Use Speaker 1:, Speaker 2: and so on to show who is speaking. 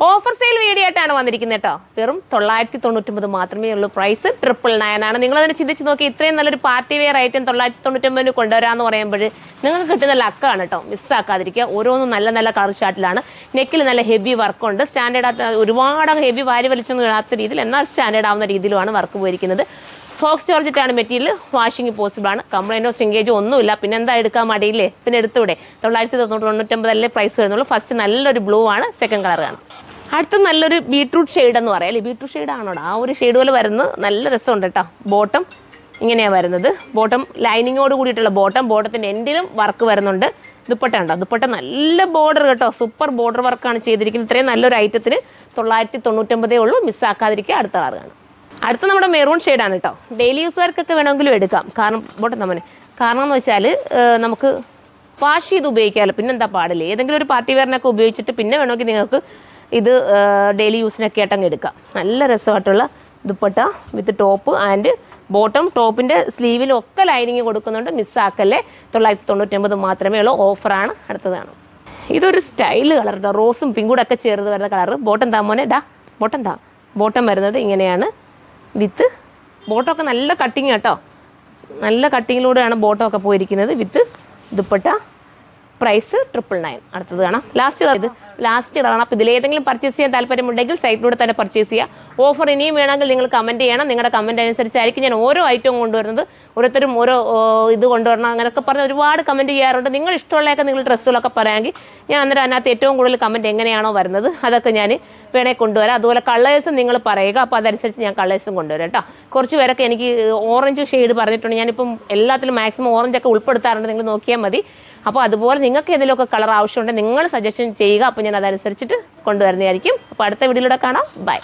Speaker 1: Offer sale video ആയിട്ടാണ് വന്നിരിക്കുന്നത് കേട്ടോ. വെറും 999 മാത്രമേ ഉള്ളൂ. പ്രൈസ് 999 ആണ്. നിങ്ങളതിനെ ചിന്തിച്ച് നോക്കി, ഇത്രയും നല്ലൊരു പാർട്ടി വെയർ ഐറ്റം 999 കൊണ്ടുവരാമെന്ന് പറയുമ്പോൾ നിങ്ങൾക്ക് കിട്ടുന്ന ലക്കാണ് കേട്ടോ. മിസ്സാക്കാതിരിക്കുക. ഓരോന്നും നല്ല നല്ല കളർ ഷാർട്ടിലാണ്. നെക്കിൽ നല്ല ഹെവി വർക്കുണ്ട്. സ്റ്റാൻഡേർഡ് ഒരുപാട് ഹെവി വാരി വലിച്ചൊന്നും ഇടാത്ത രീതിയിൽ, എന്നാൽ സ്റ്റാൻഡേർഡ് ആവുന്ന രീതിയിലുമാണ് വർക്ക് പോയിരിക്കുന്നത്. ഫോക്സ് ജോർജറ്റാണ് മെറ്റീരിയൽ. വാഷിംഗ് പോസിബിൾ ആണ്. കംപ്ലൈൻറ്റോ സ്ട്രിങ്കേജോ ഒന്നുമില്ല. പിന്നെ എന്താ എടുക്കാൻ മടിയില്ലേ? പിന്നെ എടുത്തൂടെ? 999 പ്രൈസ് വരുന്നുള്ളൂ. ഫസ്റ്റ് നല്ലൊരു ബ്ലൂ ആണ്. സെക്കൻഡ് കളർ ആണ്. അടുത്ത നല്ലൊരു ബീട്രൂട്ട് ഷെയ്ഡ് എന്ന് പറയാം അല്ലേ? ബീട്രൂട്ട് ഷെയ്ഡ് ആണോടാ? ആ ഒരു ഷെയ്ഡ് പോലെ വരുന്നത് നല്ല രസമുണ്ട് കേട്ടോ. ബോട്ടം ഇങ്ങനെയാണ് വരുന്നത്. ബോട്ടം ലൈനിങ്ങോട് കൂടിയിട്ടുള്ള ബോട്ടത്തിൻ്റെ എൻഡിലും വർക്ക് വരുന്നുണ്ട്. ദുപ്പട്ട ഉണ്ടോ? ദുപ്പട്ട നല്ല ബോർഡർ കേട്ടോ. സൂപ്പർ ബോർഡർ വർക്കാണ് ചെയ്തിരിക്കുന്നത്. ഇത്രയും നല്ലൊരു ഐറ്റത്തിന് 999 ഉള്ളൂ. മിസ്സാക്കാതിരിക്കുക. അടുത്ത കളറാണ്. അടുത്ത നമ്മുടെ മെറൂൺ ഷെയ്ഡാണ് കേട്ടോ. ഡെയിലി യൂസുകാർക്കൊക്കെ വേണമെങ്കിലും എടുക്കാം. കാരണം എന്ന് വെച്ചാൽ നമുക്ക് വാഷ് ചെയ്ത് ഉപയോഗിക്കാമല്ലോ. പിന്നെ എന്താ പാടില്ല, ഏതെങ്കിലും ഒരു പാർട്ടി വെയറിനൊക്കെ ഉപയോഗിച്ചിട്ട് പിന്നെ വേണമെങ്കിൽ നിങ്ങൾക്ക് ഇത് ഡെയിലി യൂസിനൊക്കെ ആയിട്ടങ്ങ് എടുക്കാം. നല്ല രസമായിട്ടുള്ള dupatta with top and bottom. ടോപ്പിൻ്റെ സ്ലീവിലും ഒക്കെ ലൈനിങ് കൊടുക്കുന്നുണ്ട്. മിസ്സാക്കല്ലേ. 999 മാത്രമേ ഉള്ളൂ. ഓഫറാണ്. അടുത്തതാണ്. ഇതൊരു സ്റ്റൈൽ കളർ കേട്ടോ. റോസും പിങ്കൂടെ ഒക്കെ ചേർന്ന് വരുന്ന കളർ. ബോട്ടം താ മോനെ. ബോട്ടം വരുന്നത് ഇങ്ങനെയാണ്. വിത്ത് ബോട്ടമൊക്കെ നല്ല കട്ടിങ് കേട്ടോ. നല്ല കട്ടിങ്ങിലൂടെയാണ് ബോട്ടമൊക്കെ പോയിരിക്കുന്നത്. വിത്ത് ദുപ്പട്ട. പ്രൈസ് 999. അടുത്തത് കാണാം. ലാസ്റ്റ് കളറാണ്. അപ്പോൾ ഇതിലേതെങ്കിലും പർച്ചേസ് ചെയ്യാൻ താല്പര്യമുണ്ടെങ്കിൽ സൈറ്റിലൂടെ തന്നെ പർച്ചേസ് ചെയ്യുക. ഓഫർ ഇനിയും വേണമെങ്കിൽ നിങ്ങൾ കമൻറ്റ് ചെയ്യണം. നിങ്ങളുടെ കമൻറ്റ് അനുസരിച്ചായിരിക്കും ഞാൻ ഓരോ ഐറ്റവും കൊണ്ടുവരുന്നത്. ഓരോരുത്തരും ഓരോ ഇത് കൊണ്ടുവരണം അങ്ങനെയൊക്കെ പറഞ്ഞ് ഒരുപാട് കമൻറ്റ് ചെയ്യാറുണ്ട്. നിങ്ങൾ ഇഷ്ടമുള്ളതൊക്കെ നിങ്ങൾ ഡ്രസ്സുകളൊക്കെ പറയാമെങ്കിൽ ഞാൻ അന്നേരം അതിനകത്ത് ഏറ്റവും കൂടുതൽ കമൻറ്റ് എങ്ങനെയാണോ വരുന്നത് അതൊക്കെ ഞാൻ വേണേൽ കൊണ്ടുവരാം. അതുപോലെ കളേഴ്സും നിങ്ങൾ പറയുക. അപ്പോൾ അതനുസരിച്ച് ഞാൻ കളേഴ്സും കൊണ്ടുവരാം കേട്ടോ. കുറച്ച് പേരൊക്കെ എനിക്ക് ഓറഞ്ച് ഷെയ്ഡ് പറഞ്ഞിട്ടുണ്ട്. ഞാനിപ്പം എല്ലാത്തിലും മാക്സിമം ഓറഞ്ചൊക്കെ ഉൾപ്പെടുത്താറുണ്ട്. നിങ്ങൾ നോക്കിയാൽ മതി. അപ്പോൾ അതുപോലെ നിങ്ങൾക്ക് ഏതെങ്കിലുമൊക്കെ കളർ ആവശ്യമുണ്ടെങ്കിൽ നിങ്ങൾ സജഷൻ ചെയ്യുക. അപ്പോൾ ഞാൻ അതനുസരിച്ചിട്ട് കൊണ്ടുവരുന്നതായിരിക്കും. അപ്പോൾ അടുത്ത വീഡിയോയിലൂടെ കാണാം. ബൈ.